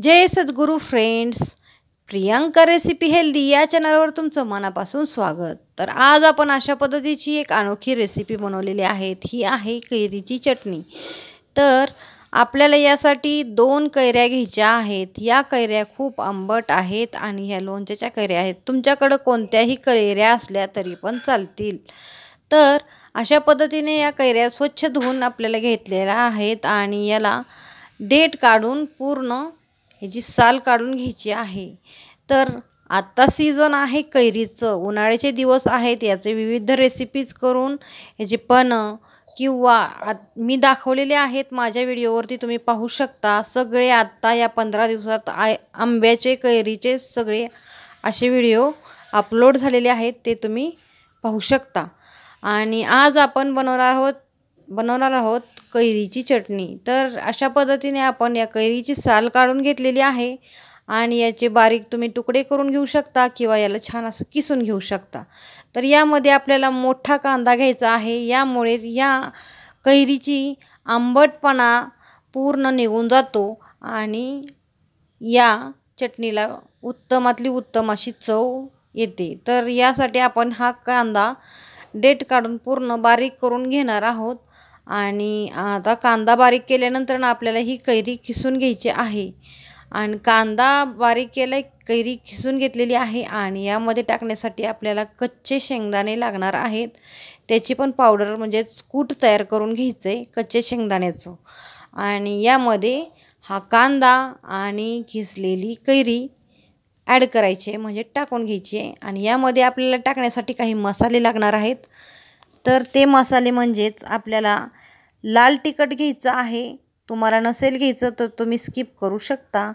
जय सद्गुरू friends, Priyanka recipe healthy या चॅनलवर तुमचं मनापासून स्वागत। तर आज आपण अशा पद्धतीची एक अनोखी रेसिपी बनवलेली आहे। ही आहे कैरीची चटणी। तर आपल्याला यासाठी 2 कैऱ्या घ्यायच्या आहेत। या कैऱ्या खूप आंबट आहेत आणि ह्या लोणच्याच्या कैऱ्या आहेत। तुमच्याकडे कोणत्याही कैऱ्या असल्या तरी पण चालतील। तर अशा पद्धतीने या कैऱ्या स्वच्छ धुवून आपल्याला घेतलेल्या आहेत आणि याला देठ काढून पूर्ण याची साल काढून घ्यायची आहे। तर आता सीजन आहे कैरीचं, उन्हाळ्याचे दिवस आहेत, याचे विविध रेसिपीज करून याचे पण किंवा मी दाखवलेले आहेत माझ्या व्हिडिओवरती तुम्ही पाहू शकता। सगळे आत्ता या 15 दिवसात आंब्याचे कैरीचे सगळे असे व्हिडिओ अपलोड झालेले आहेत, ते तुम्ही पाहू शकता। आणि आज आपण बनवणार आहोत कैरीची चटणी। तर अशा पद्धतीने आपण या कैरीची साल काढून घेतलेली आहे आणि याचे बारीक तुम्ही तुकडे करून घेऊ शकता किंवा याला छान असं किसून घेऊ शकता। तर यामध्ये आपल्याला मोठा कांदा घ्यायचा आहे, यामुळे या कैरीची आंबटपणा पूर्ण निघून जातो आणि या चटणीला उत्तमातली उत्तम अशी चव येते। तर यासाठी आपण हा कांदा देठ काढून पूर्ण बारीक करून घेणार आहोत। आणि आता कांदा बारीक केल्यानंतर आपल्याला ही कैरी खिसून घ्यायची आहे। आणि कांदा बारीक केला, कैरी खिसून घेतलेली आहे आणि यामध्ये टाकण्यासाठी आपल्याला कच्चे शेंगदाणे लागणार आहेत। त्याची पण पावडर म्हणजेच कूट तयार करून घ्यायचे कच्चे शेंगदाण्याचं। आणि यामध्ये हा कांदा आणि खिसलेली कैरी ॲड करायचे, म्हणजे टाकून घ्यायची। आणि यामध्ये आपल्याला टाकण्यासाठी काही मसाले लागणार आहेत। तर ते मसाले म्हणजेच आपल्याला लाल तिखट घ्यायचं आहे। तुम्हाला नसेल घ्यायचं तर तुम्ही स्किप करू शकता,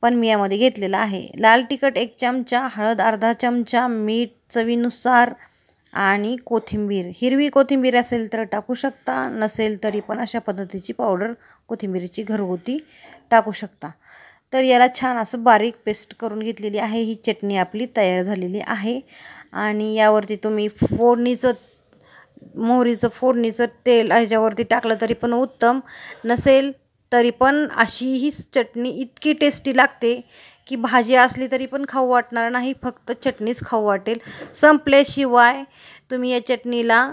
पण मी यामध्ये घेतलेलं आहे। लाल तिखट 1 चमचा, हळद अर्धा चमचा, मीठ चवीनुसार आणि कोथिंबीर। हिरवी कोथिंबीर असेल तर टाकू शकता, नसेल तरी पण अशा पद्धतीची पावडर कोथिंबीरची घरगुती टाकू शकता। तर याला छान असं बारीक पेस्ट करून घेतलेली आहे। ही चटणी आपली तयार झालेली आहे। आणि यावरती तुम्ही मोहरीचं फोडणीचं तेल ह्याच्यावरती टाकलं तरी पण उत्तम, नसेल तरी पण अशी ही चटणी इतकी टेस्टी लागते की भाजी असली तरी पण खाऊ वाटणार नाही, फक्त चटणीच खाऊ वाटेल। संपल्याशिवाय तुम्ही या चटणीला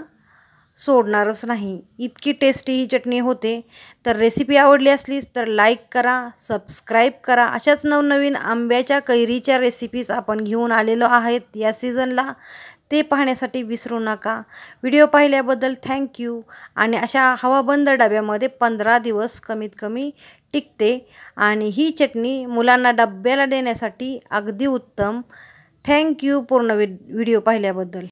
सोडणारच नाही, इतकी टेस्टी ही चटणी होते। तर रेसिपी आवडली असली तर लाईक करा, सबस्क्राईब करा। अशाच नवनवीन आंब्याच्या कैरीच्या रेसिपीज आपण घेऊन आलेलो आहेत या सीझनला, ते पाहण्यासाठी विसरू नका। व्हिडिओ पाहिल्याबद्दल थँक्यू। आणि अशा हवाबंद डब्यामध्ये 15 दिवस कमीत कमी टिकते आणि ही चटणी मुलांना डब्याला देण्यासाठी अगदी उत्तम। थँक्यू पूर्ण व्हिडिओ पाहिल्याबद्दल।